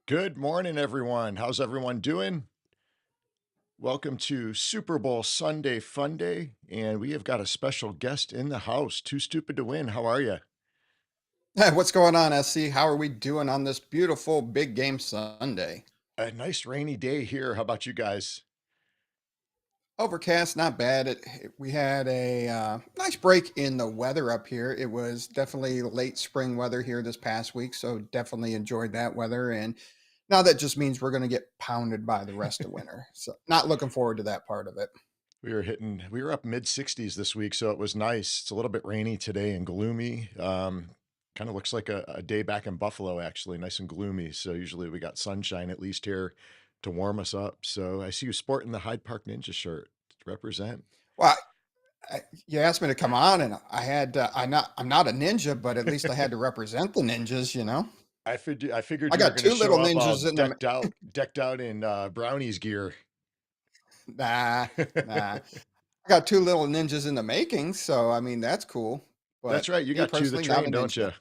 Good morning, everyone. How's everyone doing? Welcome to Super Bowl Sunday Funday, and we have got a special guest in the house. Too stupid to win. How are you? Hey, what's going on, SC? How are we doing on this beautiful big game Sunday? A nice rainy day here. How about you guys? Overcast, not bad. We had a nice break in the weather up here. It was definitely late spring weather here this past week, so definitely enjoyed that weather. And now that just means we're going to get pounded by the rest of winter. So not looking forward to that part of it. We were up mid 60s this week, so it was nice. It's a little bit rainy today and gloomy. Kind of looks like a day back in Buffalo, actually, nice and gloomy. So usually we got sunshine at least here to warm us up. So I see you sporting the Hyde Park Ninja shirt. Represent. Well, you asked me to come on, and I had I'm not a ninja, but at least I had to represent the ninjas. I figured I you were got gonna two show little up all ninjas in the decked out in brownies gear. Nah, nah. I got 2 little ninjas in the making, so, I mean, that's cool, That's but right, you me got two that personally, not train, a don't ninja. you?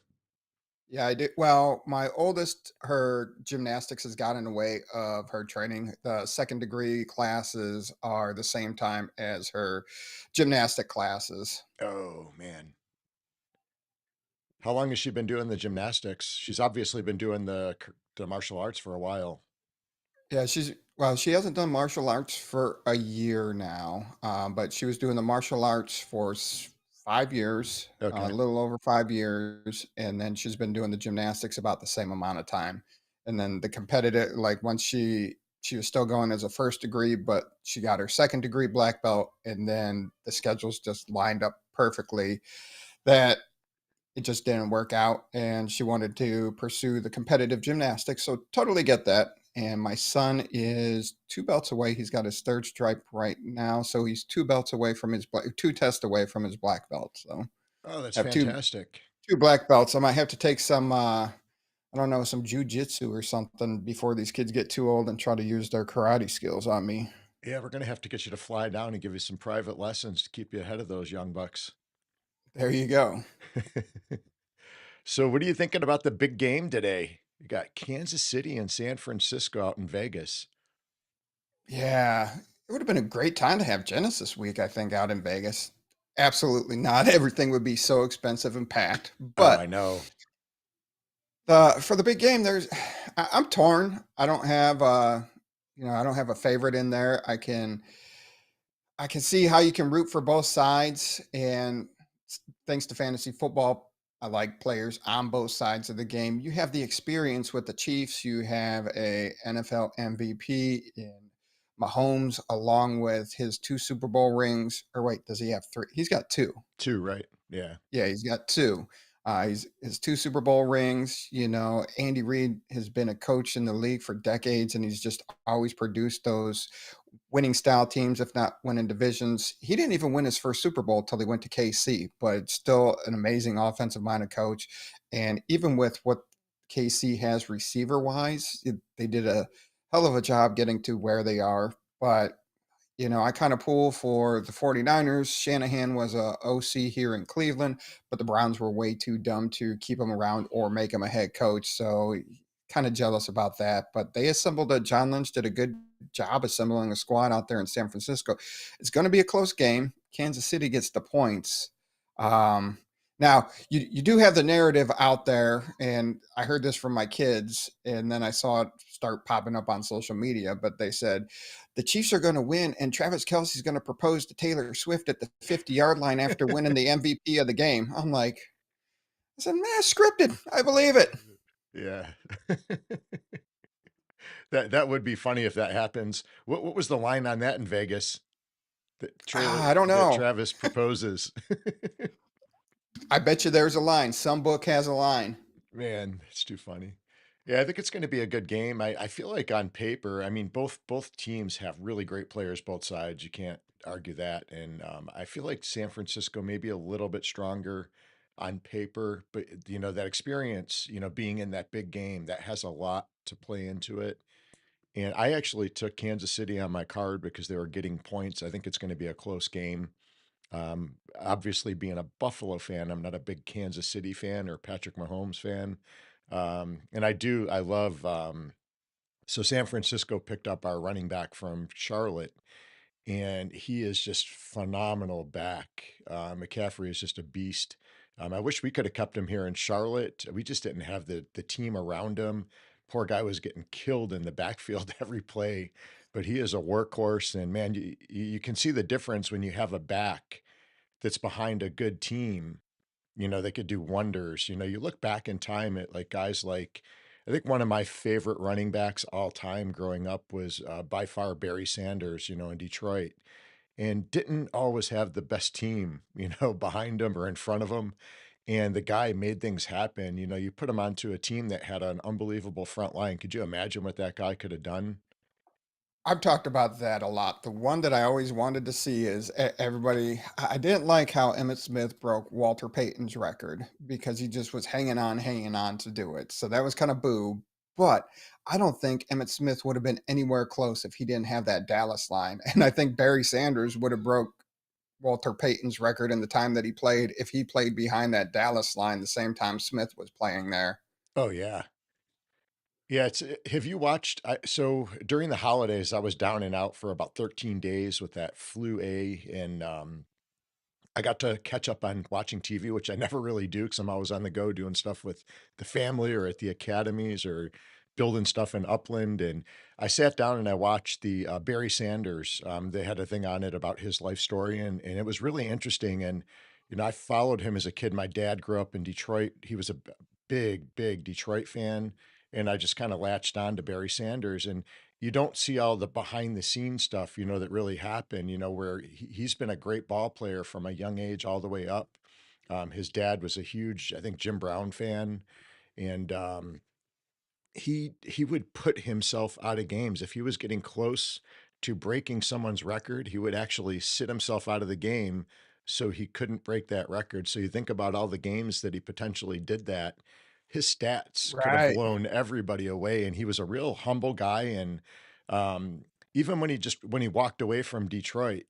Yeah, I do well, my oldest, her gymnastics has got in the way of her training. The second degree classes are the same time as her gymnastic classes. Oh, man. How long has she been doing the gymnastics? She's obviously been doing the martial arts for a while. Yeah, she hasn't done martial arts for a year now, but she was doing the martial arts for 5 years, a Okay. little over 5 years, and then she's been doing the gymnastics about the same amount of time. And then the competitive, like once she was still going as a first degree, but she got her second degree black belt, and then the schedules just lined up perfectly that it just didn't work out, and she wanted to pursue the competitive gymnastics, so totally get that. And my son is 2 belts away. He's got his 3rd stripe right now, so he's 2 belts away from his 2 tests away from his black belt. So Oh, that's I have 2 fantastic. 2 black belts. I might have to take some I don't know, some jujitsu or something before these kids get too old and try to use their karate skills on me. Yeah, we're gonna have to get you to fly down and give you some private lessons to keep you ahead of those young bucks. There you go. So what are you thinking about the big game today? You got Kansas City and San Francisco out in Vegas. Yeah, it would have been a great time to have Genesis week, I think, out in Vegas. Absolutely not. Everything would be so expensive and packed. Oh, I But know. for the big game, I'm torn. I don't have I don't have a favorite in there. I can see how you can root for both sides, and thanks to fantasy football, I like players on both sides of the game. You have the experience with the Chiefs. You have a NFL MVP in Mahomes, along with his 2 Super Bowl rings. Or wait, does he have 3? He's got 2. Two, right? Yeah. Yeah, he's got 2. He's his 2 Super Bowl rings. Andy Reid has been a coach in the league for decades, and he's just always produced those winning style teams, if not winning divisions. He didn't even win his first Super Bowl until he went to KC, but still an amazing offensive minded coach. And even with what KC has receiver wise, they did a hell of a job getting to where they are. But I kind of pull for the 49ers. Shanahan was a OC here in Cleveland, but the Browns were way too dumb to keep him around or make him a head coach. So kind of jealous about that. But they assembled John Lynch did a good job assembling a squad out there in San Francisco. It's going to be a close game. Kansas City gets the points. Um, Now, you do have the narrative out there, and I heard this from my kids, and then I saw it start popping up on social media. But they said the Chiefs are going to win, and Travis Kelsey's going to propose to Taylor Swift at the 50-yard line after winning the MVP of the game. I'm like, I said, "Man, scripted. I believe it." Yeah. That would be funny if that happens. What was the line on that in Vegas? That I trailer don't that know. Travis proposes. I bet you there's a line. Some book has a line. Man, it's too funny. Yeah, I think it's gonna be a good game. I feel like on paper, I mean, both teams have really great players, both sides. You can't argue that. And I feel like San Francisco may be a little bit stronger on paper, but that experience, being in that big game, that has a lot to play into it. And I actually took Kansas City on my card because they were getting points. I think it's going to be a close game. Obviously, being a Buffalo fan, I'm not a big Kansas City fan or Patrick Mahomes fan. And I love, so San Francisco picked up our running back from Charlotte, and he is just phenomenal back. McCaffrey is just a beast. I wish we could have kept him here in Charlotte. We just didn't have the team around him. Poor guy was getting killed in the backfield every play, but he is a workhorse. And man, you can see the difference when you have a back that's behind a good team. They could do wonders. You look back in time at like guys like, I think one of my favorite running backs all time growing up was by far Barry Sanders, in Detroit, and didn't always have the best team, behind him or in front of him. And the guy made things happen. You put him onto a team that had an unbelievable front line. Could you imagine what that guy could have done? I've talked about that a lot. The one that I always wanted to see is everybody. I didn't like how Emmett Smith broke Walter Payton's record because he just was hanging on to do it. So that was kind of boo. But I don't think Emmett Smith would have been anywhere close if he didn't have that Dallas line. And I think Barry Sanders would have broke Walter Payton's record in the time that he played if he played behind that Dallas line the same time Smith was playing there. Oh, yeah. Yeah, have you watched so during the holidays, I was down and out for about 13 days with that flu A, and I got to catch up on watching TV, which I never really do because I'm always on the go doing stuff with the family or at the academies or building stuff in Upland. And I sat down and I watched the Barry Sanders. They had a thing on it about his life story, and it was really interesting. And I followed him as a kid. My dad grew up in Detroit. He was a big Detroit fan, and I just kind of latched on to Barry Sanders. And you don't see all the behind the scenes stuff, that really happened, where he's been a great ball player from a young age all the way up. His dad was a huge, I think, Jim Brown fan. And he would put himself out of games. If he was getting close to breaking someone's record, he would actually sit himself out of the game so he couldn't break that record. So you think about all the games that he potentially did that, his stats could have Right. blown everybody away. And he was a real humble guy. And even when he walked away from Detroit,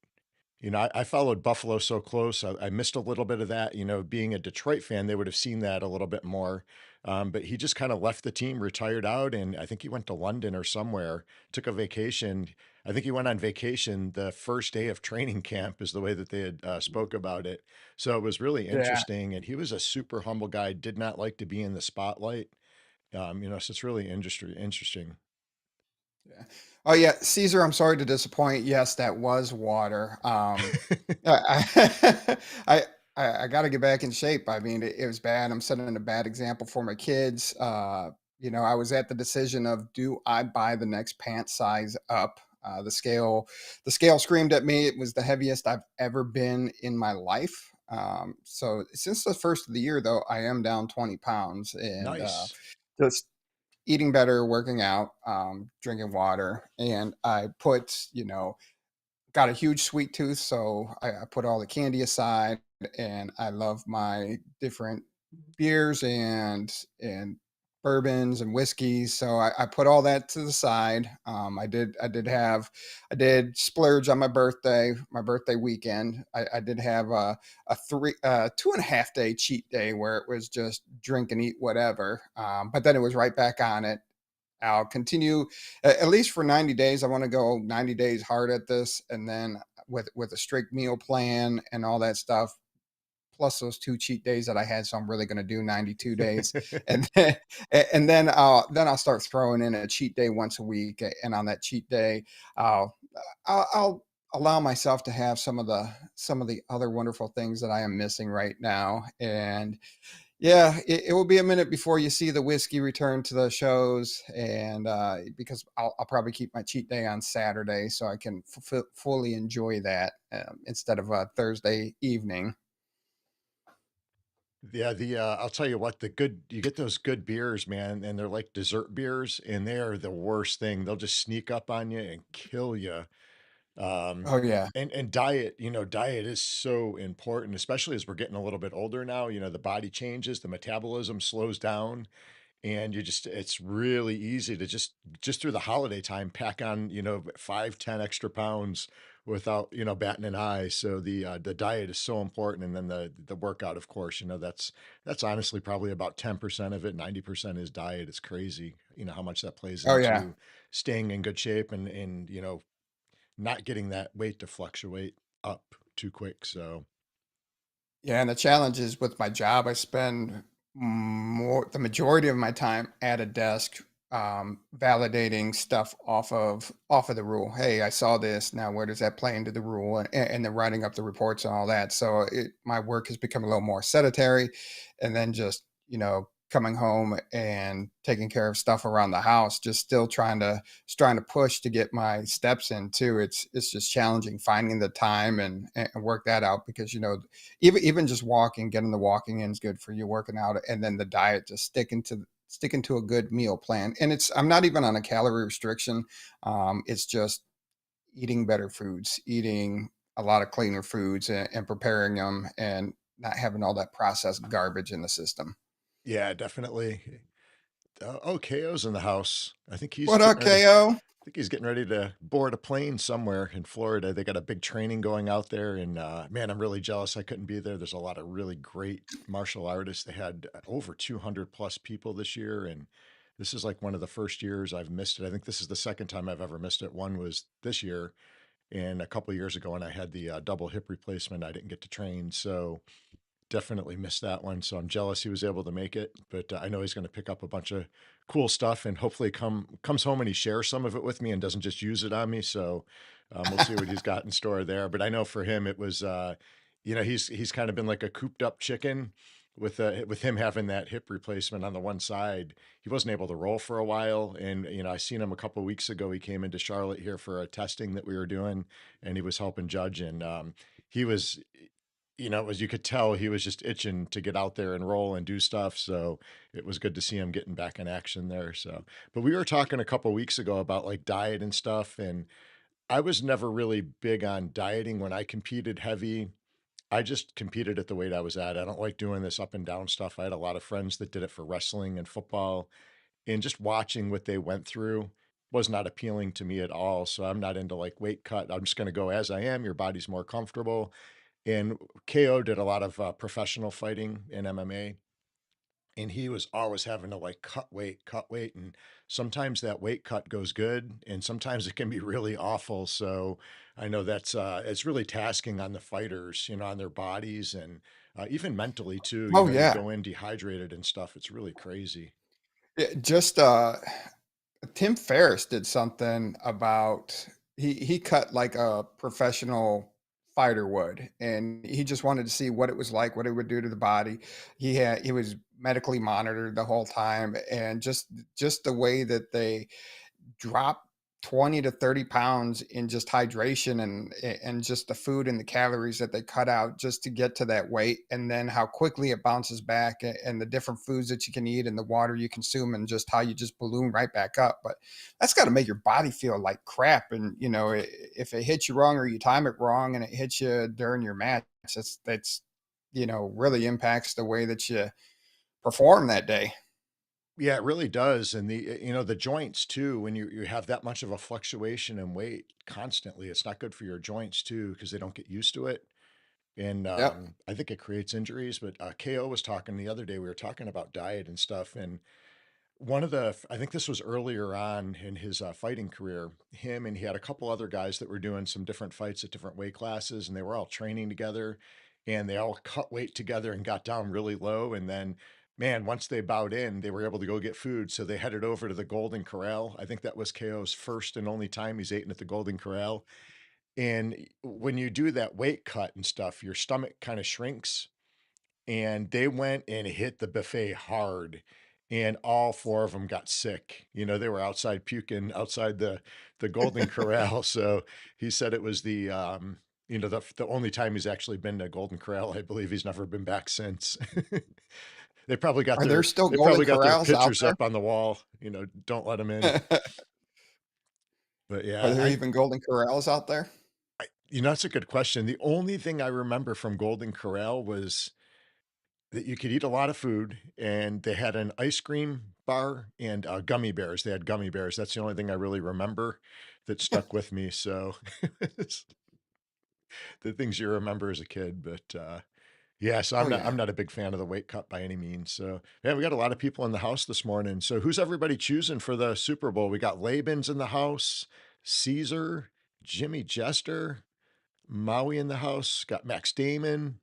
I followed Buffalo so close. I missed a little bit of that. Being a Detroit fan, they would have seen that a little bit more. But he just kind of left the team, retired out, and I think he went to London or somewhere, took a vacation. I think he went on vacation the first day of training camp, is the way that they had spoke about it. So it was really Yeah. interesting. And he was a super humble guy, did not like to be in the spotlight. So it's really interesting. Yeah. Oh yeah, Caesar, I'm sorry to disappoint. Yes, that was water. I I I got to get back in shape. I mean, it was bad. I'm setting a bad example for my kids. I was at the decision of do I buy the next pant size up? The scale screamed at me. It was the heaviest I've ever been in my life. So since the first of the year, though, I am down 20 pounds, and Nice. just eating better, working out, drinking water, and I got a huge sweet tooth, so I put all the candy aside, and I love my different beers and bourbons and whiskeys. So I put all that to the side. I did splurge on my birthday weekend. I did have a 2.5 day cheat day where it was just drink and eat whatever. But then it was right back on it. I'll continue at least for 90 days. I want to go 90 days hard at this, and then with a strict meal plan and all that stuff, plus those 2 cheat days that I had. So I'm really going to do 92 days, and then and then I'll start throwing in a cheat day once a week. And on that cheat day, I'll I'll allow myself to have some of the other wonderful things that I am missing right now. And Yeah, it will be a minute before you see the whiskey return to the shows, and because I'll probably keep my cheat day on Saturday so I can fully enjoy that instead of Thursday evening. Yeah, I'll tell you what, the good you get those good beers, man, and they're like dessert beers, and they are the worst thing. They'll just sneak up on you and kill you. Um, Oh yeah, and diet, diet is so important, especially as we're getting a little bit older now. The body changes, the metabolism slows down, and it's really easy to just through the holiday time pack on 5, 10 extra pounds without batting an eye. So the diet is so important, and then the workout, of course. That's honestly probably about 10% of it. 90% is diet. It's crazy how much that plays oh yeah. into staying in good shape, and not getting that weight to fluctuate up too quick. So Yeah, and the challenge is with my job, I spend the majority of my time at a desk, validating stuff off of the rule. Hey, I saw this. Now, where does that play into the rule? And then writing up the reports and all that. So my work has become a little more sedentary, and then just coming home and taking care of stuff around the house. Just still trying to push to get my steps in too. It's just challenging finding the time and work that out because even just walking, getting the walking in is good for you, working out, and then the diet, just sticking to a good meal plan. And I'm not even on a calorie restriction. It's just eating better foods, eating a lot of cleaner foods, and preparing them, and not having all that processed garbage in the system. yeah, definitely. Oh, KO's in the house. I think he's What getting up, ready. KO? I think he's getting ready to board a plane somewhere in Florida. They got a big training going out there, and man, I'm really jealous I couldn't be there. There's a lot of really great martial artists. They had over 200 plus people this year, and this is like one of the first years I've missed it. I think this is the second time I've ever missed it. One was this year, and a couple of years ago when I had the double hip replacement, I didn't get to train. So definitely missed that one, so I'm jealous he was able to make it, but I know he's gonna pick up a bunch of cool stuff and hopefully comes home and he shares some of it with me and doesn't just use it on me, so, we'll see what he's got in store there, but I know for him it was, he's kinda been like a cooped up chicken with him having that hip replacement on the one side. He wasn't able to roll for a while, and, I seen him a couple weeks ago. He came into Charlotte here for a testing that we were doing, and he was helping judge, and, he was as you could tell, he was just itching to get out there and roll and do stuff. So it was good to see him getting back in action there. So, but we were talking a couple weeks ago about like diet and stuff. And I was never really big on dieting when I competed heavy. I just competed at the weight I was at. I don't like doing this up and down stuff. I had a lot of friends that did it for wrestling and football, and just watching what they went through was not appealing to me at all. So I'm not into like weight cut. I'm just going to go as I am. Your body's more comfortable, and KO did a lot of professional fighting in MMA, and he was always having to like cut weight. And sometimes that weight cut goes good, and sometimes it can be really awful. So I know it's really tasking on the fighters, on their bodies and even mentally too. Oh You yeah. go in dehydrated and stuff. It's really crazy. Just Tim Ferriss did something about he cut like a professional fighter would, and he just wanted to see what it was like, what it would do to the body. He was medically monitored the whole time, and just the way that they drop 20 to 30 pounds in just hydration and just the food and the calories that they cut out just to get to that weight, and then how quickly it bounces back, and the different foods that you can eat and the water you consume, and just how you just balloon right back up. But that's got to make your body feel like crap. And if it hits you wrong, or you time it wrong and it hits you during your match, that's really impacts the way that you perform that day. Yeah, it really does. And the joints too, when you have that much of a fluctuation in weight constantly, it's not good for your joints too, because they don't get used to it. And Yep. I think it creates injuries. But KO was talking the other day, we were talking about diet and stuff. And I think this was earlier on in his fighting career, him and he had a couple other guys that were doing some different fights at different weight classes, and they were all training together, and they all cut weight together and got down really low. And then, man, once they bowed in, they were able to go get food. So they headed over to the Golden Corral. I think that was KO's first and only time he's eaten at the Golden Corral. And when you do that weight cut and stuff, your stomach kind of shrinks, and they went and hit the buffet hard, and all 4 of them got sick. You know, they were outside puking outside the Golden Corral, so he said it was the only time he's actually been to Golden Corral. I believe he's never been back since. They probably got Are there their still they golden probably got their corrals out pictures there? up on the wall, "Don't let them in." But Are yeah, there even golden corrals out there? that's a good question. The only thing I remember from Golden Corral was that you could eat a lot of food, and they had an ice cream bar and, gummy bears. They had gummy bears. That's the only thing I really remember that stuck with me, so it's the things you remember as a kid, but, yeah, so Oh, I'm yeah. not a big fan of the weight cut by any means, so, yeah, we got a lot of people in the house this morning. So who's everybody choosing for the Super Bowl? We got Laban's in the house, Caesar, Jimmy Jester, Maui in the house, got Max Damon.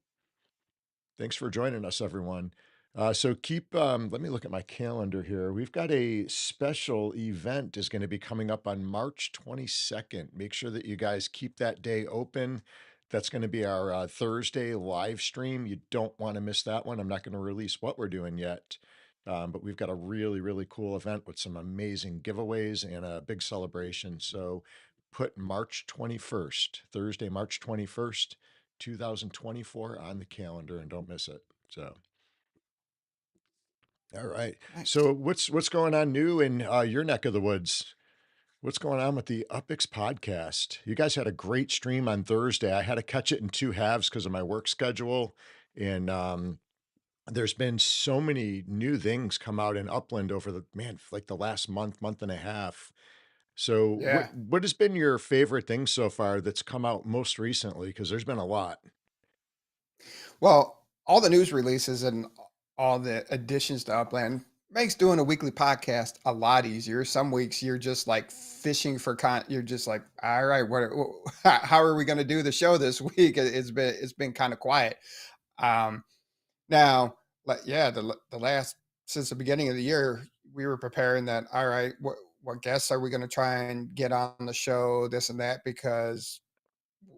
Thanks for joining us, everyone. Let me look at my calendar here. We've got a special event is going to be coming up on March 22nd. Make sure that you guys keep that day open. That's going to be our Thursday live stream. You don't want to miss that one. I'm not going to release what we're doing yet, but we've got a really, really cool event with some amazing giveaways and a big celebration. So put March 21st, Thursday, March 21st. 2024 on the calendar and don't miss it. So, all right. Nice. So what's going on new in your neck of the woods? What's going on with the UpX podcast? You guys had a great stream on Thursday. I had to catch it in two halves because of my work schedule, and there's been so many new things come out in Upland over like the last month and a half. So Yeah. what has been your favorite thing so far that's come out most recently? Because there's been a lot. Well, all the news releases and all the additions to Upland makes doing a weekly podcast a lot easier. Some weeks you're just like fishing for you're just like, all right, how are we going to do the show this week? It's been kind of quiet. Um, Now, yeah, the last since the beginning of the year, we were preparing that. All right, what guests are we going to try and get on the show? This and that, because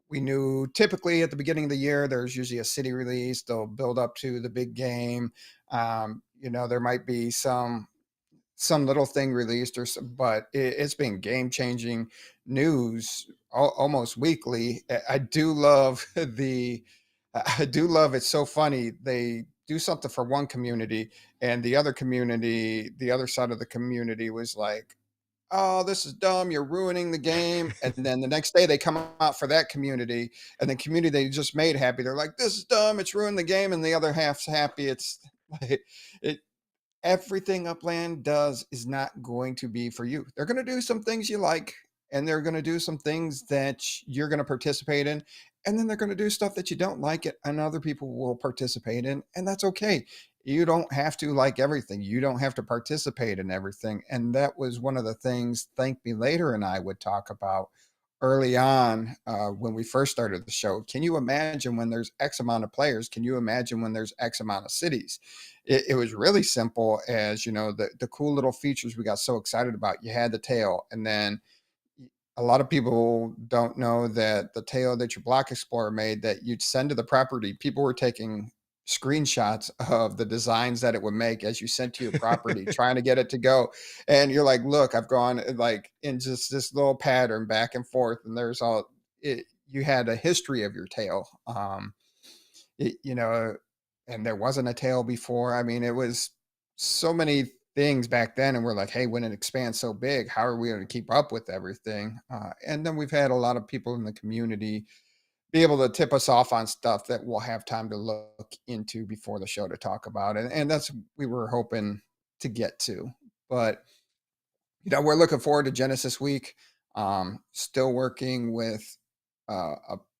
we knew typically at the beginning of the year there's usually a city release. They'll build up to the big game. There might be some little thing released but it's been game changing news almost weekly. I do love it's so funny. They do something for one community, and the other side of the community was like, "Oh, this is dumb. You're ruining the game." And then the next day they come out for that community, and the community they just made happy. They're like, "This is dumb. It's ruined the game." And the other half's happy. It's like it everything Upland does is not going to be for you. They're going to do some things you like, and they're going to do some things that you're going to participate in, and then they're going to do stuff that you don't like it, and other people will participate in, and that's okay. You don't have to like everything. You don't have to participate in everything. And that was one of the things Thank Me Later and I would talk about early on when we first started the show. Can you imagine when there's X amount of players? Can you imagine when there's X amount of cities? It was really simple as the cool little features we got so excited about. You had the tail, and then a lot of people don't know that the tail that your block explorer made that you'd send to the property, people were taking screenshots of the designs that it would make as you sent to your property, trying to get it to go. And you're like, look, I've gone like in just this little pattern back and forth, and there's all it, you had a history of your tail. It, you know, and there wasn't a tail before. I mean, it was so many things back then, and we're like, hey, when it expands so big, how are we going to keep up with everything? And then we've had a lot of people in the community be able to tip us off on stuff that we'll have time to look into before the show to talk about it. And that's we were hoping to get to. But we're looking forward to Genesis Week. Still working with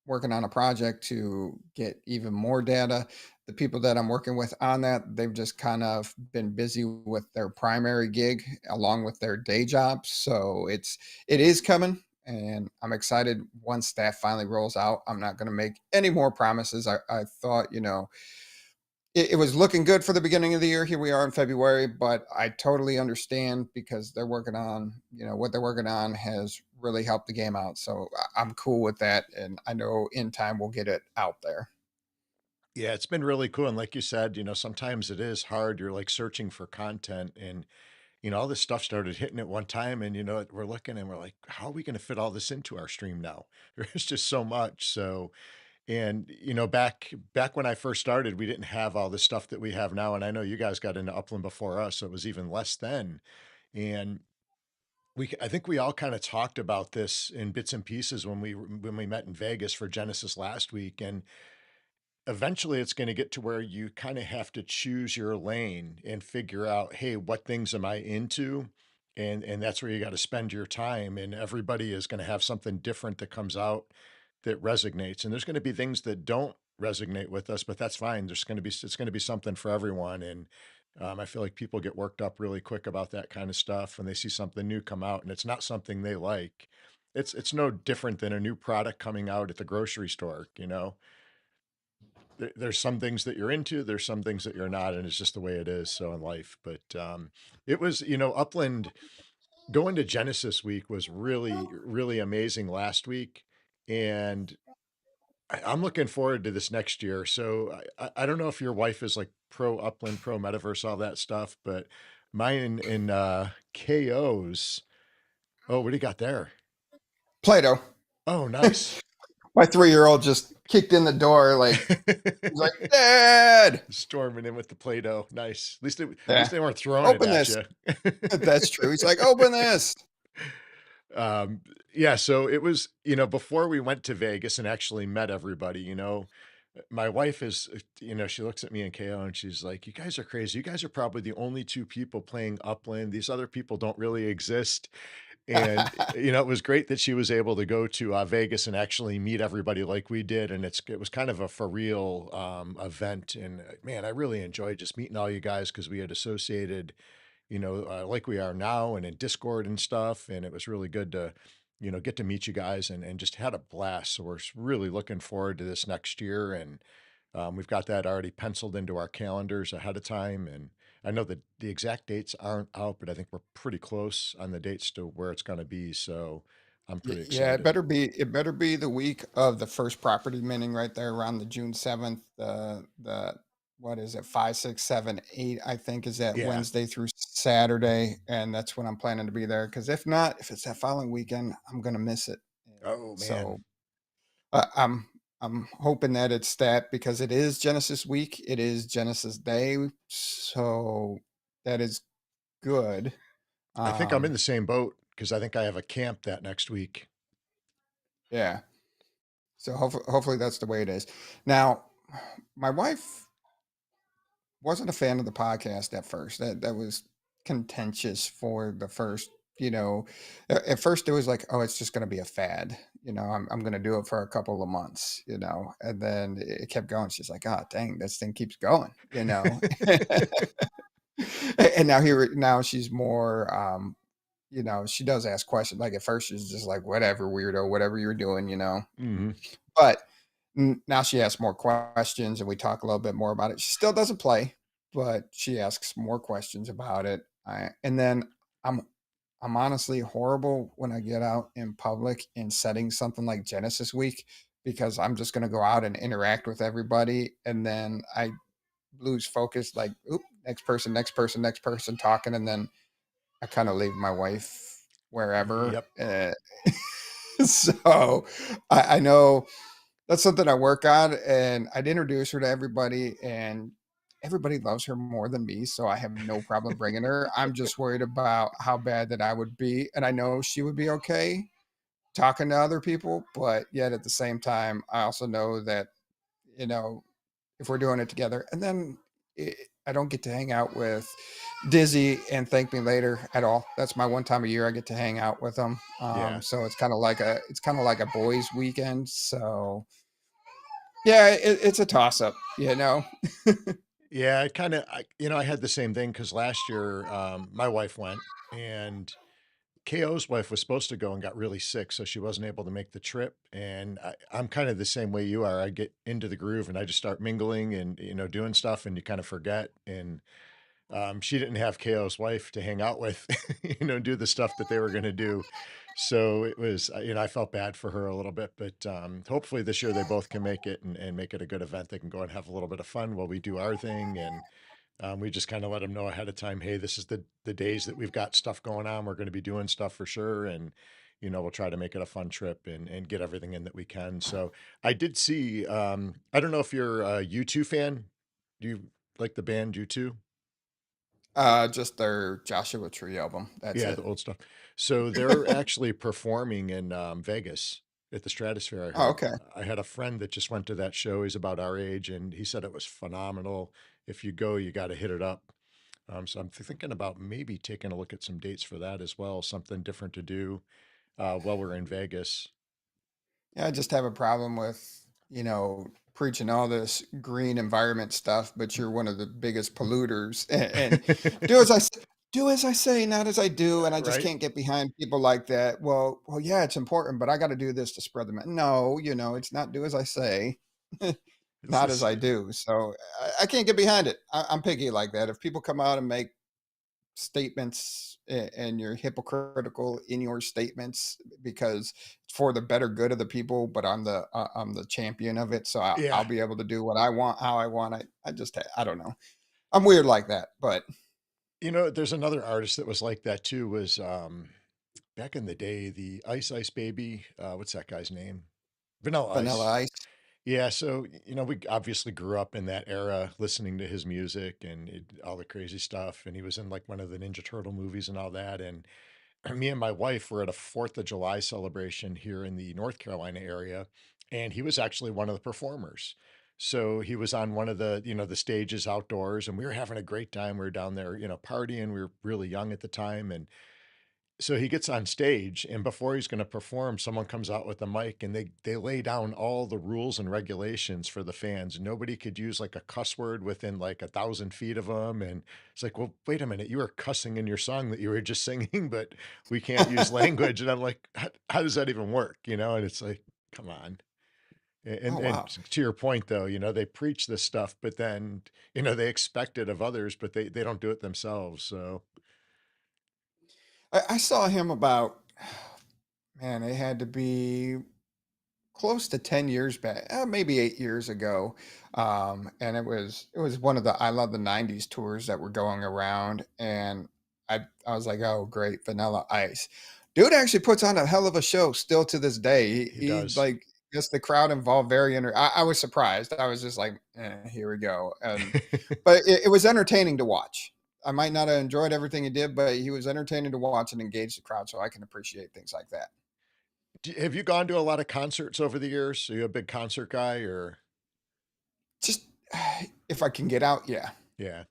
working on a project to get even more data. The people that I'm working with on that, they've just kind of been busy with their primary gig along with their day jobs. So it is coming, and I'm excited once that finally rolls out. I'm not going to make any more promises. I thought, it was looking good for the beginning of the year. Here we are in February, but I totally understand because they're working on, what they're working on has really helped the game out. So I'm cool with that. And I know in time we'll get it out there. Yeah, it's been really cool, and like you said, sometimes it is hard. You're, like, searching for content and, all this stuff started hitting at one time and, we're looking and we're like, "How are we gonna fit all this into our stream now?" There's just so much, so and, back when I first started, we didn't have all the stuff that we have now, and I know you guys got into Upland before us, so it was even less then, and I think we all kinda talked about this in bits and pieces when we met in Vegas for Genesis last week, and eventually it's going to get to where you kind of have to choose your lane and figure out, hey, what things am I into? And that's where you got to spend your time. And everybody is going to have something different that comes out that resonates. And there's going to be things that don't resonate with us, but that's fine. It's going to be something for everyone. And I feel like people get worked up really quick about that kind of stuff when they see something new come out and it's not something they like. It's no different than a new product coming out at the grocery store. There's some things that you're into, there's some things that you're not, and it's just the way it is, so in life, but, it was Upland going to Genesis week was really, really amazing last week, and I'm looking forward to this next year, so I don't know if your wife is, like, pro Upland, pro Metaverse, all that stuff, but mine in, KO's oh, what do you got there? Play-Doh. Oh, nice. My 3-year-old just kicked in the door like he's like, "Dad!" Storming in with the Play-Doh, nice. At least Yeah. they weren't throwing it "Open at this." you. That's true. He's like, "Open this." Um, yeah, so it was, before we went to Vegas and actually met everybody, my wife is, she looks at me and KO and she's like, "You guys are crazy. You guys are probably the only two people playing Upland. These other people don't really exist." And, it was great that she was able to go to Vegas and actually meet everybody like we did. And it was kind of a for real event. And man, I really enjoyed just meeting all you guys because we had associated like we are now and in Discord and stuff. And it was really good to, get to meet you guys and just had a blast. So really looking forward to this next year. And we've got that already penciled into our calendars ahead of time. And I know that the exact dates aren't out, but I think we're pretty close on the dates to where it's going to be. So I'm pretty Yeah, excited. it better be the week of the first property minting right there around the June 7th. The what is it, 5, 6, 7, 8, I think is that Yeah. Wednesday through Saturday. And that's when I'm planning to be there. Cause if not, if it's that following weekend, I'm gonna miss it. And Oh, man. so I'm hoping that it's that because it is Genesis week, it is Genesis Day. So that is good. I think I'm in Um, the same boat because I think I have a camp that next week. yeah. So hopefully that's the way it is. Now, my wife wasn't a fan of the podcast at first. That was contentious for the first, you know, at first it was like, oh, it's just going to be a fad. I'm going to do it for a couple of months, and then it kept going. She's like, oh, dang, this thing keeps going. And now she's more, she does ask questions. Like at first she's just like, whatever, weirdo, whatever you're doing. Hmm. But now she asks more questions and we talk a little bit more about it. She still doesn't play, but she asks more questions about it. And then I'm I'm honestly horrible when I get out in public and setting something like Genesis Week because I'm just going to go out and interact with everybody and then I lose focus like oop, next person, next person, next person talking and then I kind of leave my wife wherever. Yep. So I know that's something I work on, and I'd introduce her to everybody, and everybody loves her more than me, so I have no problem bringing her. I'm just worried about how bad that I would be, and I know she would be okay talking to other people, but yet at the same time, I also know that, you know, if we're doing it together, and then I don't get to hang out with Dizzy and Thank Me Later at all. That's my one time a year I get to hang out with them. Yeah. So it's kind of like a boys' weekend. So yeah, it's a toss up. Yeah, I had the same thing because last year, my wife went and KO's wife was supposed to go and got really sick, so she wasn't able to make the trip. And I'm kind of the same way you are. I get into the groove and I just start mingling and, doing stuff and you kind of forget. And she didn't have KO's wife to hang out with, do the stuff that they were going to do. So it was, I felt bad for her a little bit, but hopefully this year they both can make it and make it a good event. They can go and have a little bit of fun while we do our thing. And we just kind of let them know ahead of time, hey, this is the days that we've got stuff going on. We're going to be doing stuff for sure. And, we'll try to make it a fun trip and get everything in that we can. So I did see, I don't know if you're a U2 fan. Do you like the band U2? Just their Joshua Tree album. That's Yeah, it. the old stuff. So they're actually performing in, Vegas at the Stratosphere, I Oh, heard. okay. I had a friend that just went to that show. He's about our age, and he said it was phenomenal. If you go, you gotta hit it up. So I'm thinking about maybe taking a look at some dates for that as well, something different to do, while we're in Vegas. Yeah, I just have a problem with, preaching all this green environment stuff, but you're one of the biggest polluters. And do as I say, do as I say, not as I do. And I just Right? can't get behind people like that. Well, yeah, it's important, but I got to do this to spread them. No, it's not do as I say, It's not as this I do. So I can't get behind it. I'm picky like that. If people come out and make statements and you're hypocritical in your statements because it's for the better good of the people, but I'm the champion of it, so I'll Yeah. be able to do what I want how I want. I don't know, I'm weird like that. But There's another artist that was like that too, was, back in the day, the Ice Ice Baby, what's that guy's name? Vanilla Vanilla Ice. Ice. Yeah, so, we obviously grew up in that era listening to his music and all the crazy stuff. And he was in like one of the Ninja Turtle movies and all that. And me and my wife were at a 4th of July celebration here in the North Carolina area. And he was actually one of the performers. So he was on one of the stages outdoors, and we were having a great time. We were down there, partying. We were really young at the time. And so he gets on stage, and before he's gonna perform, someone comes out with a mic, and they lay down all the rules and regulations for the fans. Nobody could use, like, a cuss word within, like, 1,000 feet of them. And it's like, "Well, wait a minute, you were cussing in your song that you were just singing, but we can't use language." And I'm like, "How does that even work?" And it's like, "Come on." Oh, And wow. to your point, though, they preach this stuff, but then, they expect it of others, but they don't do it themselves, so I saw him about, man, it had to be close to 10 years back, maybe 8 years ago. And it was one of the I Love the 90s tours that were going around. And I was like, oh, great, Vanilla Ice. Dude actually puts on a hell of a show still to this day. he He does. like gets the crowd involved very I was surprised. I was just like, here we go. But it was entertaining to watch. I might not have enjoyed everything he did, but he was entertaining to watch and engage the crowd. So I can appreciate things like that. Have you gone to a lot of concerts over the years? Are you a big concert guy or Just if I can get out, yeah. yeah.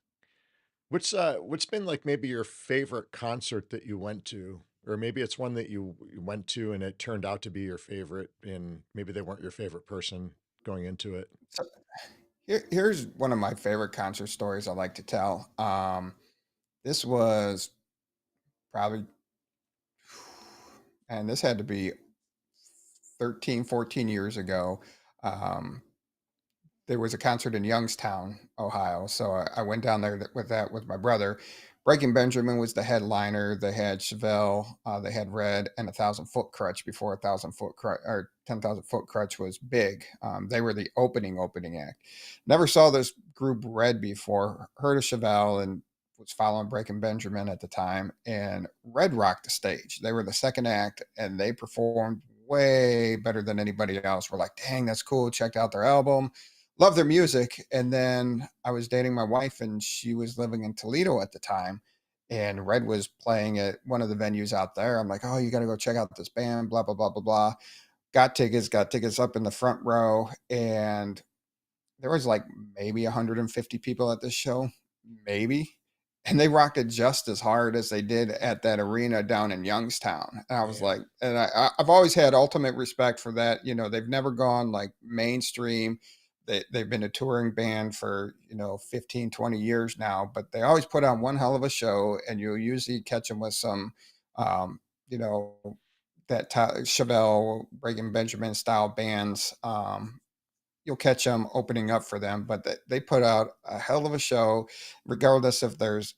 What's been like maybe your favorite concert that you went to? Or maybe it's one that you went to and it turned out to be your favorite and maybe they weren't your favorite person going into it. So here's one of my favorite concert stories I like to tell. This was probably, and this had to be 13, 14 years ago. Um, there was a concert in Youngstown, Ohio. So I went down there with that with my brother. Breaking Benjamin was the headliner. They had Chevelle, they had Red, and 1,000 Foot Crutch before 1,000 Foot Crutch or 10,000 Foot Crutch was big. They were the opening act. Never saw this group Red before. Heard of Chevelle and was following Breaking Benjamin at the time. And Red rocked the stage. They were the second act, and they performed way better than anybody else. We're like, dang, that's cool. Checked out their album, love their music. And then I was dating my wife, and she was living in Toledo at the time. And Red was playing at one of the venues out there. I'm like, oh, you got to go check out this band, blah, blah, blah, blah, blah. Got tickets up in the front row. And there was like maybe 150 people at this show, maybe. And they rocked it just as hard as they did at that arena down in Youngstown. And I was Yeah. like, and I've always had ultimate respect for that. They've never gone like mainstream. They've been a touring band for 15, 20 years now, but they always put on one hell of a show. And you'll usually catch them with some you know Chevelle, Breaking Benjamin style bands. you'll catch them opening up for them, but they put out a hell of a show, regardless if there's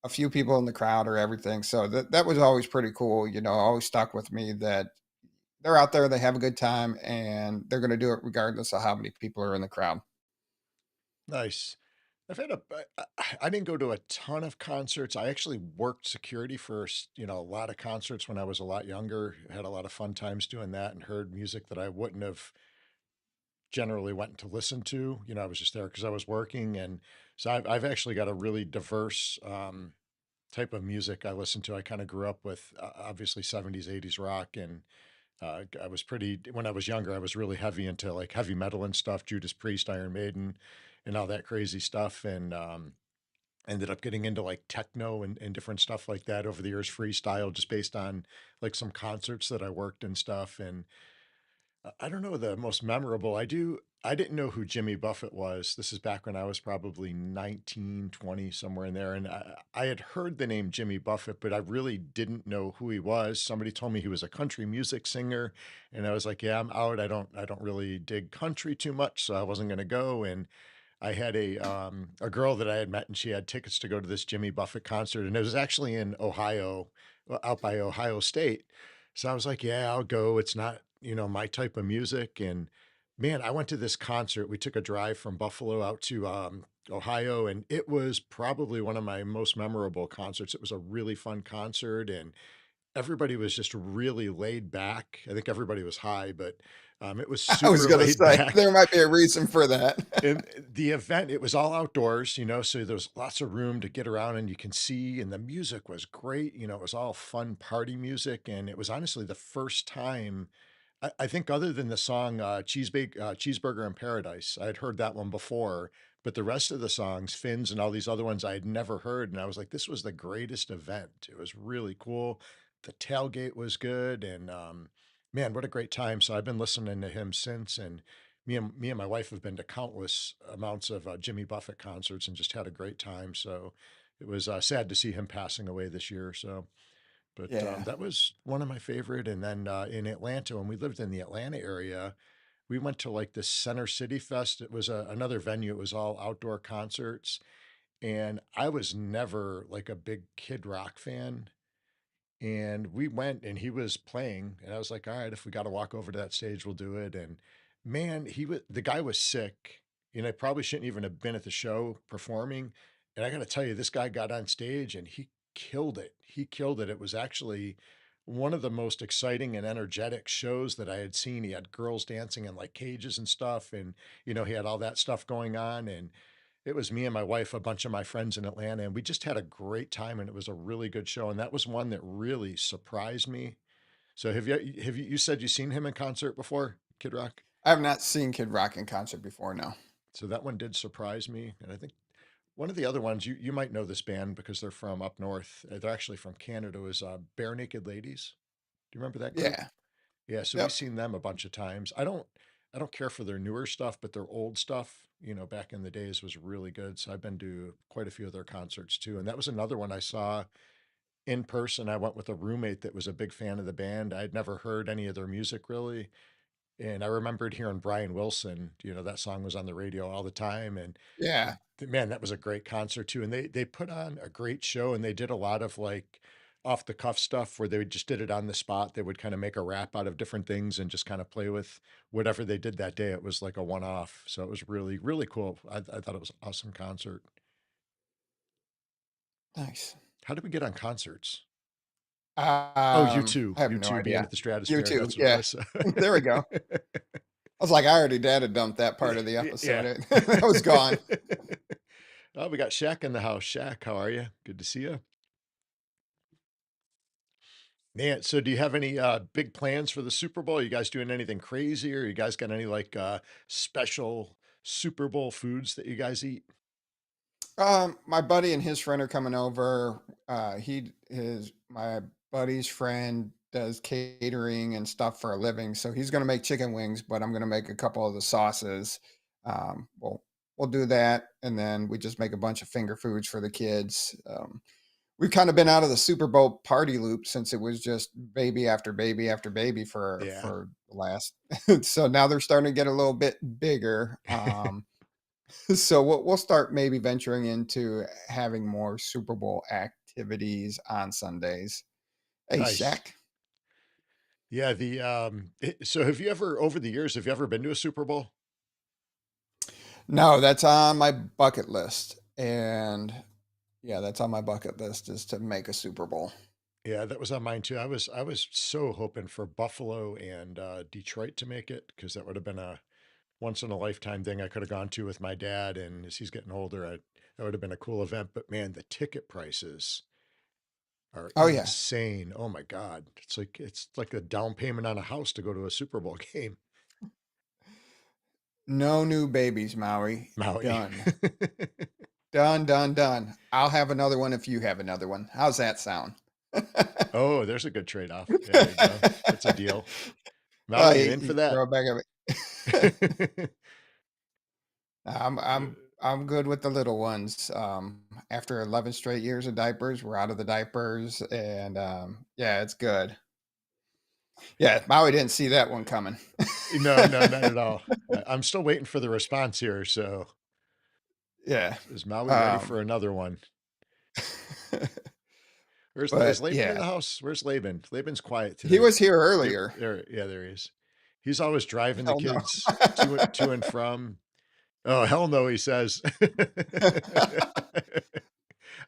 a few people in the crowd or everything. So that was always pretty cool. Always stuck with me that they're out there, they have a good time, and they're going to do it regardless of how many people are in the crowd. Nice. I've had a I didn't go to a ton of concerts. I actually worked security for, a lot of concerts when I was a lot younger. Had a lot of fun times doing that and heard music that I wouldn't have generally went to listen to. I was just there because I was working. And so I've actually got a really diverse type of music I listen to. I kind of grew up with obviously 70s, 80s rock. And I was when I was younger, I was really heavy into like heavy metal and stuff, Judas Priest, Iron Maiden, and all that crazy stuff. And ended up getting into like techno and different stuff like that over the years, freestyle, just based on like some concerts that I worked and stuff. And I don't know the most memorable. I didn't know who Jimmy Buffett was. This is back when I was probably 19, 20, somewhere in there. And I had heard the name Jimmy Buffett, but I really didn't know who he was. Somebody told me he was a country music singer. And I was like, yeah, I'm out. I don't really dig country too much. So I wasn't going to go. And I had a girl that I had met, and she had tickets to go to this Jimmy Buffett concert, and it was actually in Ohio, out by Ohio State. So I was like, "Yeah, I'll go." It's not, my type of music. And man, I went to this concert. We took a drive from Buffalo out to Ohio, and it was probably one of my most memorable concerts. It was a really fun concert, and everybody was just really laid back. I think everybody was high, but it was I was super going to laid say there back. might be a reason for that. And the event, it was all outdoors, so there was lots of room to get around and you can see, and the music was great. It was all fun party music. And it was honestly the first time, I think, other than the song Cheeseburger in Paradise, I had heard that one before, but the rest of the songs, Fins and all these other ones, I had never heard. And I was like, this was the greatest event. It was really cool. The tailgate was good. And man, what a great time. So I've been listening to him since. And me and my wife have been to countless amounts of Jimmy Buffett concerts and just had a great time. So it was sad to see him passing away this year. So, but Yeah. that was one of my favorite. And then in Atlanta, when we lived in the Atlanta area, we went to like the Center City Fest. It was another venue. It was all outdoor concerts, and I was never like a big Kid Rock fan. And we went and he was playing, and I was like, all right, if we got to walk over to that stage, we'll do it. And man, the guy was sick. Probably shouldn't even have been at the show performing. And I got to tell you, this guy got on stage and he killed it. He killed it. It was actually one of the most exciting and energetic shows that I had seen. He had girls dancing in like cages and stuff. And, he had all that stuff going on. And it was me and my wife, a bunch of my friends in Atlanta, and we just had a great time, and it was a really good show. And that was one that really surprised me. So you said you've seen him in concert before, Kid Rock? I have not seen Kid Rock in concert before, no. So that one did surprise me. And I think one of the other ones, you might know this band because they're from up north. They're actually from Canada. Was Bare Naked Ladies. Do you remember that group? Yeah. Yeah, so we've Yep. seen them a bunch of times. I don't care for their newer stuff, but their old stuff, back in the days was really good. So I've been to quite a few of their concerts too. And that was another one I saw in person. I went with a roommate that was a big fan of the band. I'd never heard any of their music really. And I remembered hearing Brian Wilson, that song was on the radio all the time. And Yeah. man, that was a great concert too. And they put on a great show, and they did a lot of like off the cuff stuff where they just did it on the spot. They would kind of make a rap out of different things and just kind of play with whatever they did that day. It was like a one off. So it was really, really cool. I thought it was an awesome concert. Nice. How did we get on concerts? Oh, you I too. have You no too being idea. at the You Stratosphere. too. That's what it Yeah. was. There we go. I was like, I already data dumped that part of the Yeah. episode. That was gone. Oh, we got Shaq in the house. Shaq, how are you? Good to see you. Man, so do you have any big plans for the Super Bowl? You guys doing anything crazy, or you guys got any like special Super Bowl foods that you guys eat? My buddy and his friend are coming over. My buddy's friend does catering and stuff for a living, so he's gonna make chicken wings, but I'm gonna make a couple of the sauces. We'll do that, and then we just make a bunch of finger foods for the kids. we've kind of been out of the Super Bowl party loop since it was just baby after baby after baby Yeah. for the last. So now they're starting to get a little bit bigger. So we'll start maybe venturing into having more Super Bowl activities on Sundays. Hey, Nice. Shaq. Yeah, so have you ever over the years, have you ever been to a Super Bowl? No, that's on my bucket list. And yeah, that's on my bucket list is to make a Super Bowl. Yeah, that was on mine too. I was so hoping for Buffalo and Detroit to make it because that would have been a once in a lifetime thing I could have gone to with my dad. And as he's getting older, that would have been a cool event. But man, the ticket prices are Oh yeah. insane. Oh my God. It's like a down payment on a house to go to a Super Bowl game. No new babies, Maui. Maui. Done. Done, done, done. I'll have another one if you have another one. How's that sound? Oh, there's a good trade-off. Yeah, there you go. That's a deal. Oh, Maui, you in for you that? throw it back at me. I'm Uh, I'm I'm good with the little ones. After 11 straight years of diapers, we're out of the diapers, and yeah, it's good. Yeah, Maui didn't see that one coming. no, no, not at all. I'm still waiting for the response here. So Yeah, is Maui ready um, for another one? Is but Laban in yeah, the house? Where's Laban? Laban's quiet he today. was here There, earlier. there, yeah, there he is. He's always driving the Hell no. kids to and from. Oh hell no, he says.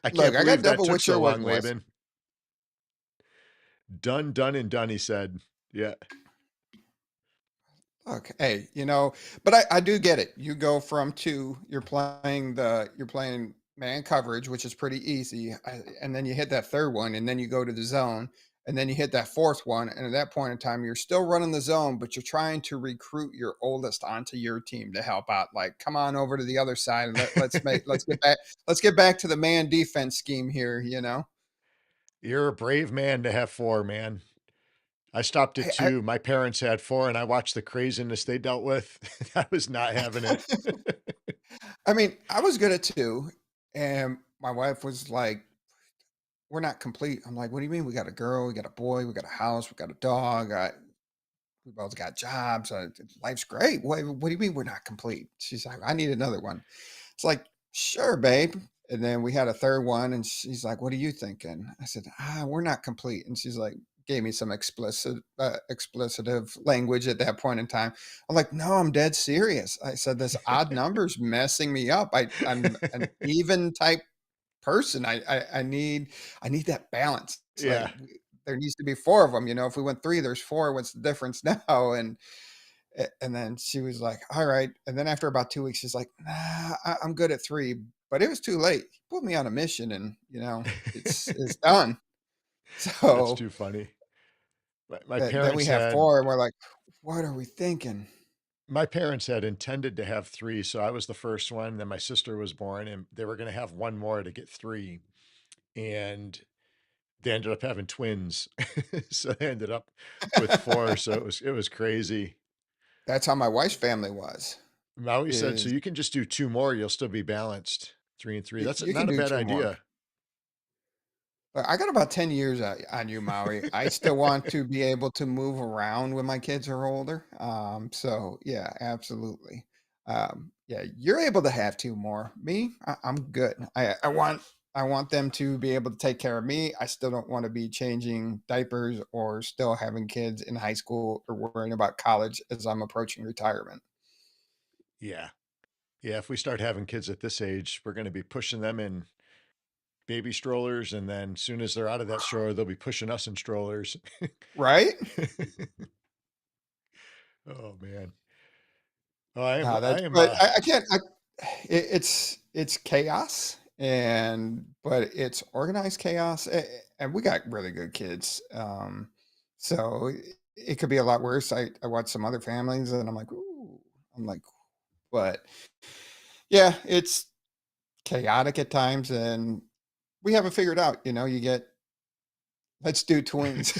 I Look, can't I got believe that double took what so your long, word was. Laban. Done, done, and done. He said. Yeah, Look, hey, but I do get it. You go from two, you're playing man coverage, which is pretty easy, and then you hit that third one, and then you go to the zone, and then you hit that fourth one, and at that point in time, you're still running the zone, but you're trying to recruit your oldest onto your team to help out. Like, come on over to the other side, and let's get back to the man defense scheme here. you're a brave man to have four, man. I stopped at I, two. My parents had four, and I watched the craziness they dealt with. I was not having it. I mean, I was good at two, and my wife was like, we're not complete. I'm like, what do you mean? We got a girl, we got a boy, we got a house, we got a dog. We both got jobs. Life's great. What do you mean we're not complete? She's like, I need another one. It's like, sure, babe. And then we had a third one, and she's like, what are you thinking? I said, we're not complete. And she's like, gave me some explicitive language at that point in time. I'm like, no, I'm dead serious. I said, this odd number's messing me up. I'm an even type person. I need that balance. It's like Yeah. there needs to be four of them. If we went three, there's four. What's the difference now? And then she was like, "All right." And then after about 2 weeks, she's like, "Nah, I'm good at three." But it was too late. He put me on a mission, and it's done. That's So too funny. My then we parents have had four, and we're like, "What are we thinking?" my parents had intended to have three, so I was the first one. Then my sister was born, and they were going to have one more to get three, and they ended up having twins, so they ended up with four. So it was crazy. That's how my wife's family was. Maui said, "So Is you can just do two more; you'll still be balanced, three and three." That's you can not a do bad two more. idea. I got about 10 years on you, Maui. I still want to be able to move around when my kids are older. So yeah, absolutely. Yeah, you're able to have two more. Me, I'm good. I want them to be able to take care of me. I still don't want to be changing diapers or still having kids in high school or worrying about college as I'm approaching retirement. Yeah, yeah. If we start having kids at this age, we're going to be pushing them in baby strollers, and then soon as they're out of that stroller, they'll be pushing us in strollers. Right? Oh man. Oh, I am. No, I that's am. but I can't. It's chaos, but it's organized chaos, and we got really good kids. So it could be a lot worse. I watch some other families, and I'm like, ooh, I'm like, but yeah, it's chaotic at times, and we haven't figured out. You get let's do twins.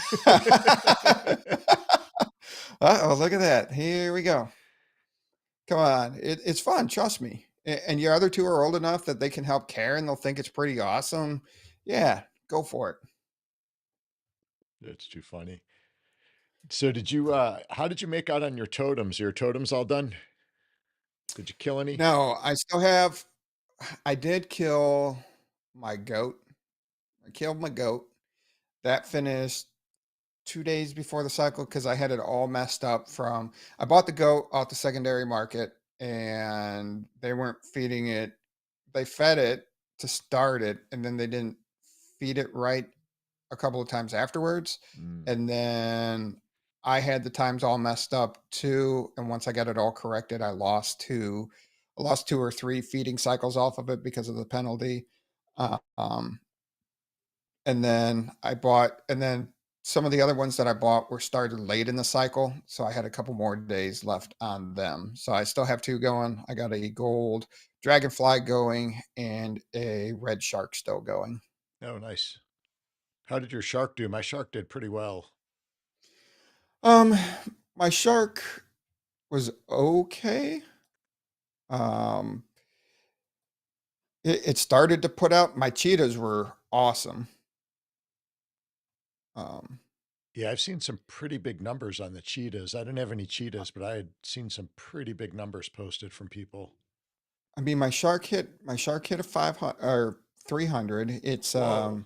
Oh, look at that! Here we go. Come on, it's fun, trust me. And your other two are old enough that they can help care and they'll think it's pretty awesome. Yeah, go for it. It's too funny. So did you how did you make out on your totems? Are your totems all done? Did you kill any? No, I still have. I did kill my goat. I killed my goat. That finished 2 days before the cycle because I had it all messed up from. I bought the goat off the secondary market and they weren't feeding it. They fed it to start it, and then they didn't feed it right a couple of times afterwards. Mm. And then I had the times all messed up too. And once I got it all corrected, I lost two or three feeding cycles off of it because of the penalty. Um, and then some of the other ones that I bought were started late in the cycle. So I had a couple more days left on them. So I still have two going. I got a gold dragonfly going and a red shark still going. Oh, nice. How did your shark do? My shark did pretty well. Um, my shark was okay. Um, it started to put out. My cheetahs were awesome. Um, Yeah, I've seen some pretty big numbers on the cheetahs. I didn't have any cheetahs, but I had seen some pretty big numbers posted from people. I mean, my shark hit a 500 or 300. Whoa.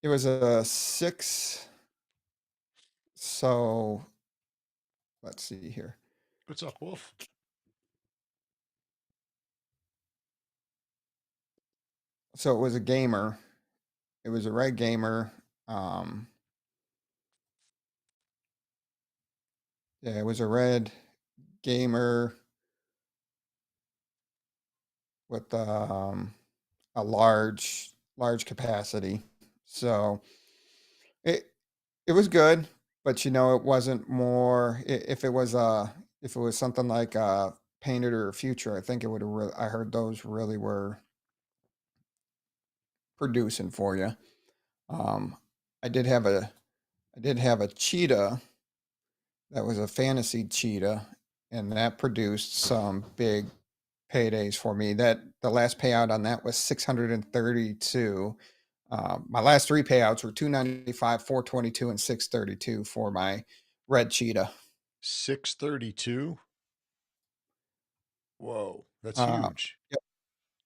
It was a six. So let's see here. What's up, Wolf? So it was a gamer. It was a red gamer. Um, yeah, it was a red gamer with a large capacity. So it it was good, but it wasn't more. If it was something like Painted or Future, I think it would have. I heard those really were producing for you. Um, I did have a I did have a cheetah that was a fantasy cheetah, and that produced some big paydays for me. That the last payout on that was 632. My last three payouts were 295, 422, and 632 for my red cheetah. 632? Whoa, that's Uh, huge. yep,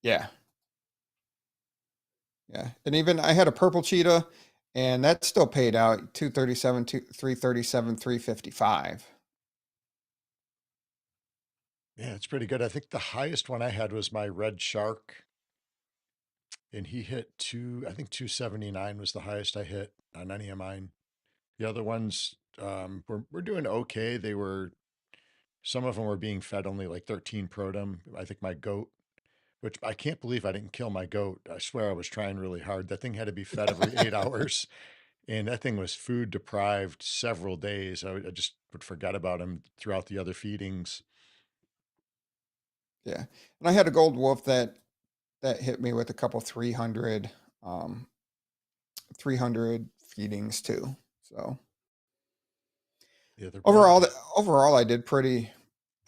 yeah, yeah. And even I had a purple cheetah, and that still paid out 237, 337, 355. Yeah, it's pretty good. I think the highest one I had was my red shark, and he hit I think 279 was the highest I hit on any of mine. The other ones were doing okay. Some of them were being fed only like 13 protum. I think my goat, which I can't believe I didn't kill my goat. I swear I was trying really hard. That thing had to be fed every 8 hours, and that thing was food deprived several days. I just would forget about him throughout the other feedings. Yeah. And I had a gold wolf that hit me with a couple um 300 feedings too. So Yeah, they're overall bad. overall I did pretty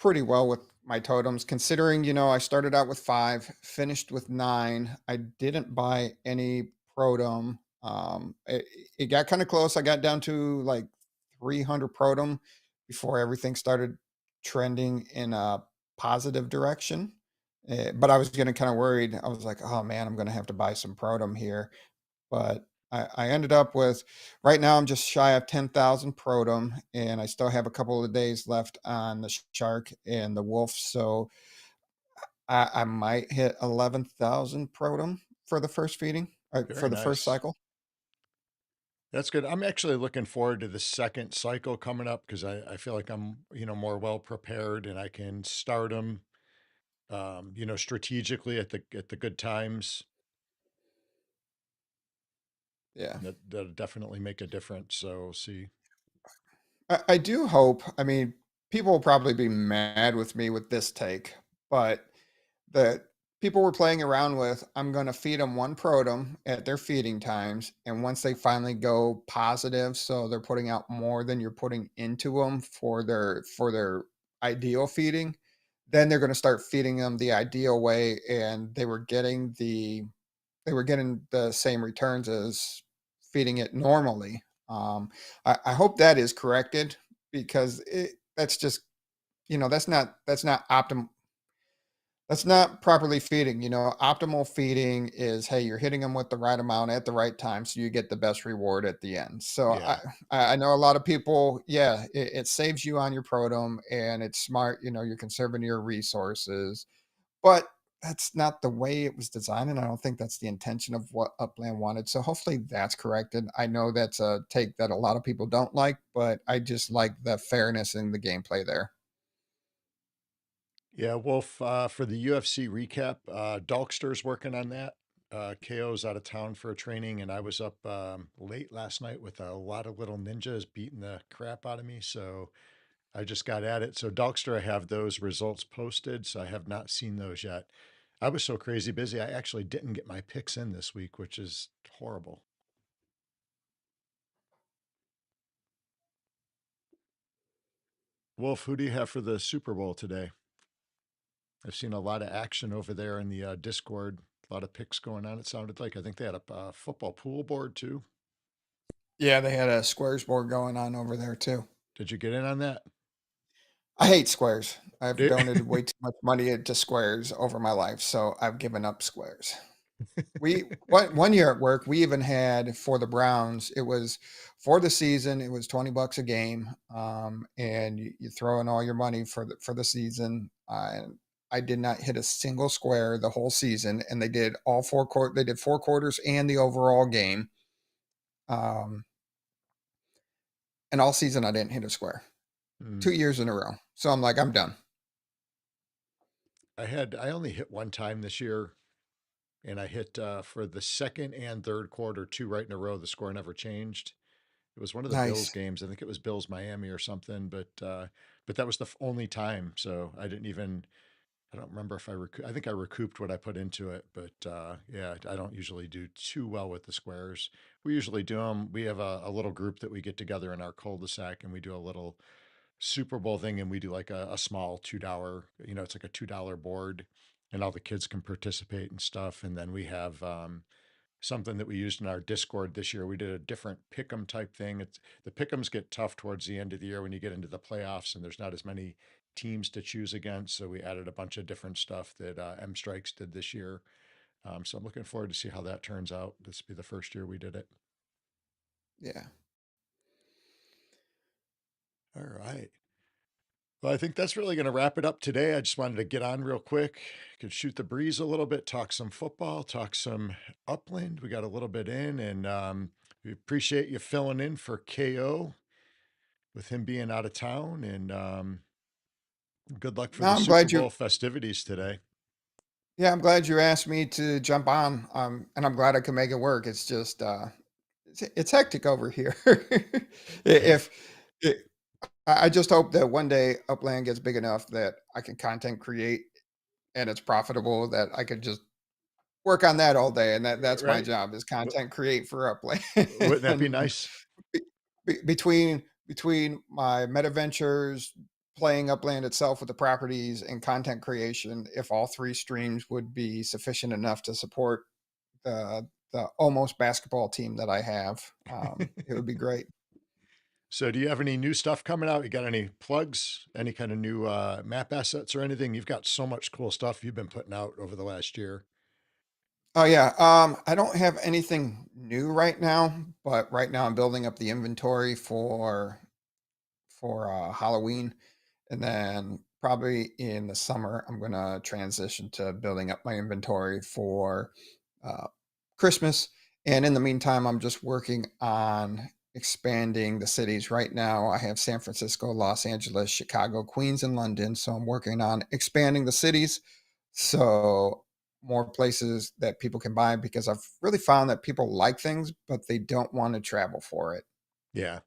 well with my totems considering, I started out with 5, finished with 9. I didn't buy any protom. It got kind of close. I got down to like 300 protom before everything started trending in a positive direction. But I was getting kind of worried. I was like, "Oh man, I'm going to have to buy some protom here." But I ended up with right now I'm just shy of 10,000 protum, and I still have a couple of days left on the shark and the wolf. So I might hit 11,000 protum for the first feeding, Very for the first nice. cycle. That's good. I'm actually looking forward to the second cycle coming up because I feel like I'm, more well prepared and I can start them, strategically at the good times. Yeah. That'll definitely make a difference. So we'll see. I do hope. I mean, people will probably be mad with me with this take, but that people were playing around with, I'm going to feed them one protum at their feeding times. And once they finally go positive, so they're putting out more than you're putting into them for their ideal feeding, then they're going to start feeding them the ideal way. And they were getting the same returns as feeding it normally. I hope that is corrected because that's just that's not optimal. That's not properly feeding. Optimal feeding is, hey, you're hitting them with the right amount at the right time, so you get the best reward at the end. So Yeah. I know a lot of people, yeah, it saves you on your protum, and it's smart. You're conserving your resources, but that's not the way it was designed, and I don't think that's the intention of what Upland wanted. So hopefully that's corrected. I know that's a take that a lot of people don't like, but I just like the fairness in the gameplay there. Yeah, Wolf, for the UFC recap, Dalkster's working on that. KO's out of town for a training, and I was up late last night with a lot of little ninjas beating the crap out of me. So I just got at it. So Dalkster, I have those results posted. So I have not seen those yet. I was so crazy busy, I actually didn't get my picks in this week, which is horrible. Wolf, who do you have for the Super Bowl today? I've seen a lot of action over there in the Discord. A lot of picks going on. It sounded like I think they had a football pool board too. Yeah, they had a squares board going on over there too. Did you get in on that? I hate squares. I've Did- donated way too much money into squares over my life, so I've given up squares. We one year at work, we even had for the Browns, it was for the season, it was $20 a game. And you throw in all your money for the season. And I did not hit a single square the whole season, and they did 4 quarters and the overall game. Um, and all season I didn't hit a square. Hmm. 2 years in a row. So I'm like, I'm done. I only hit one time this year, and I hit for the second and third quarter, two right in a row. The score never changed. It was one of the Bills Nice. games. I think it was Bills Miami or something, but that was the only time. So I didn't even. I don't remember if I think I recouped what I put into it, but yeah, I don't usually do too well with the squares. We usually do them. We have a little group that we get together in our cul-de-sac, and we do a little Super Bowl thing, and we do like a small $2, it's like a $2 board, and all the kids can participate and stuff. And then we have something that we used in our Discord this year. We did a different pick'em type thing. It's the pick'ems get tough towards the end of the year when you get into the playoffs, and there's not as many teams to choose against. So we added a bunch of different stuff that M Strikes did this year. So I'm looking forward to see how that turns out. This will be the first year we did it. Yeah. All right. Well, I think that's really going to wrap it up today. I just wanted to get on real quick, could shoot the breeze a little bit, talk some football, talk some Upland. We got a little bit in, and we appreciate you filling in for KO with him being out of town. And good luck for No, the I'm Super glad you Bowl festivities today. yeah, I'm glad you asked me to jump on. And I'm glad I can make it work. It's just it's hectic over here. Yeah. if it, I just hope that one day Upland gets big enough that I can content create and it's profitable that I could just work on that all day, and that's my Right. job is W- content create for Upland. Wouldn't that be And nice? be between my meta ventures, playing Upland itself with the properties, and content creation, if all 3 streams would be sufficient enough to support the almost basketball team that I have, it would be great. So, do you have any new stuff coming out? You got any plugs, any kind of new map assets or anything? You've got so much cool stuff you've been putting out over the last year. Oh, yeah, I don't have anything new right now, but right now I'm building up the inventory for Halloween. And then probably in the summer, I'm going to transition to building up my inventory for uh, Christmas. And in the meantime, I'm just working on expanding the cities. Right now, I have San Francisco, Los Angeles, Chicago, Queens, and London. So I'm working on expanding the cities. So more places that people can buy because I've really found that people like things, but they don't want to travel for it. Yeah.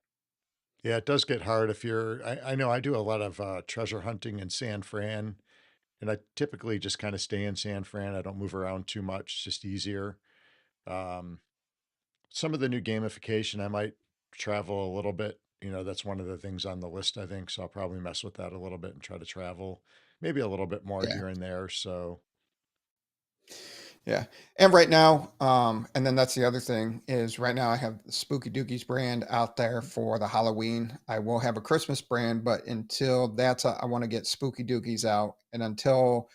Yeah, it does get hard if I know I do a lot of treasure hunting in San Fran, and I typically just kind of stay in San Fran. I don't move around too much, it's just easier. Um, some of the new gamification, I might travel a little bit. That's one of the things on the list, I think. So I'll probably mess with that a little bit and try to travel maybe a little bit more Yeah. here and there. So, Yeah, and right now, and then that's the other thing is right now I have the Spooky Dookies brand out there for the Halloween. I will have a Christmas brand, but until that's, I want to get Spooky Dookies out, and until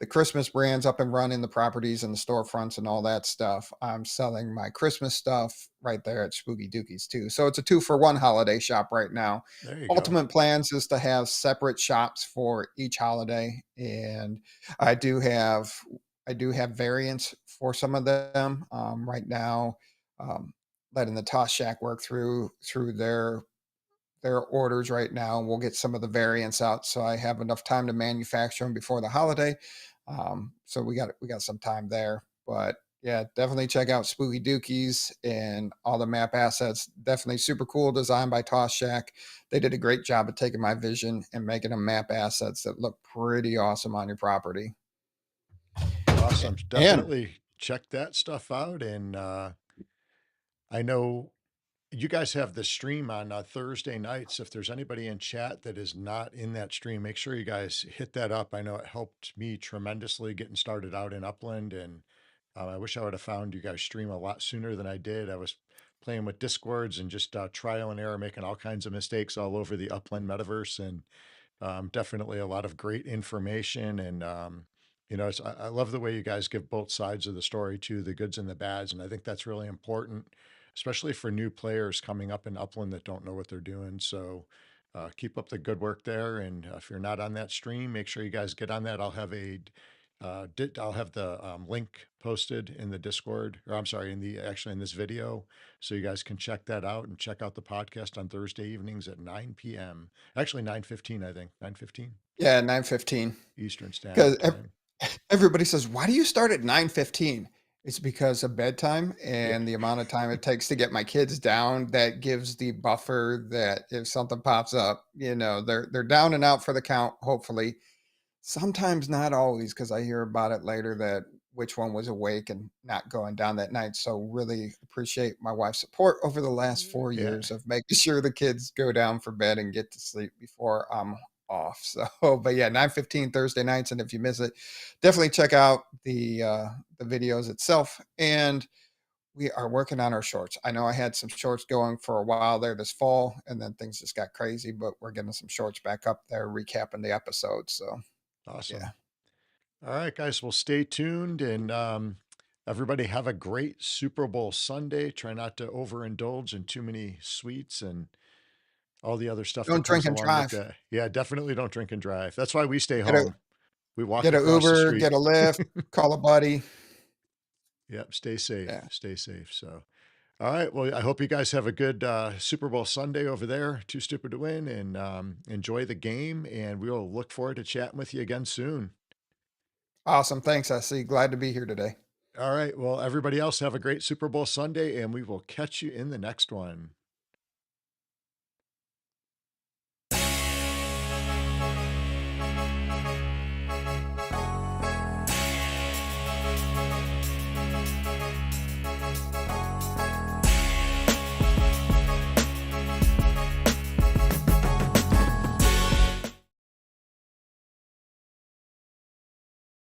the Christmas brand's up and running, the properties and the storefronts and all that stuff, I'm selling my Christmas stuff right there at Spooky Dookies too. So it's a two for one holiday shop right now. There you go. Ultimate plans is to have separate shops for each holiday, and I do have I do have variants for some of them. Right now, um, letting the Toss Shack work through their orders right now. We'll get some of the variants out, so I have enough time to manufacture them before the holiday. So we got some time there, but yeah, definitely check out Spooky Dookies and all the map assets. Definitely super cool design by Toss Shack. They did a great job of taking my vision and making them map assets that look pretty awesome on your property. Awesome. And Definitely check that stuff out. And I know you guys have the stream on Thursday nights. If there's anybody in chat that is not in that stream, make sure you guys hit that up. I know it helped me tremendously getting started out in Upland, and I wish I would have found you guys stream a lot sooner than I did. I was playing with Discords and just trial and error, making all kinds of mistakes all over the Upland metaverse, and definitely a lot of great information. And I love the way you guys give both sides of the story too, the goods and the bads, and I think that's really important, especially for new players coming up in Upland that don't know what they're doing. So keep up the good work there, and if you're not on that stream, make sure you guys get on that. I'll have the link posted in the Discord, or I'm sorry, in this video, so you guys can check that out and check out the podcast on Thursday evenings at 9 p.m. Actually, 9:15, I think 9:15 yeah, 9:15. Eastern Standard Because Time. everybody says, "Why do you start at 9:15?" It's because of bedtime Yeah, and the amount of time it takes to get my kids down. That gives the buffer that if something pops up, they're down and out for the count, hopefully. Sometimes not always, because I hear about it later that which one was awake and not going down that night. So really appreciate my wife's support over the last 4 yeah, years of making sure the kids go down for bed and get to sleep before I'm off. So, but yeah, 9:15 Thursday nights, and if you miss it, definitely check out the videos itself. And we are working on our shorts. I know I had some shorts going for a while there this fall, and then things just got crazy, but we're getting some shorts back up there, recapping the episodes. So yeah. awesome. All right, guys. Well, stay tuned, and everybody have a great Super Bowl Sunday. Try not to overindulge in too many sweets and all the other stuff that Don't comes drink and along with drive. that. Yeah, definitely don't drink and drive. That's why we stay Get a home. We walk get a across the Uber, street. get a Lyft, call a buddy. Yep, stay safe. Yeah. Stay safe. So, all right. Well, I hope you guys have a good Super Bowl Sunday over there. Too stupid to win, and enjoy the game. And we will look forward to chatting with you again soon. Awesome. Thanks, I see. Glad to be here today. All right. Well, everybody else have a great Super Bowl Sunday, and we will catch you in the next one.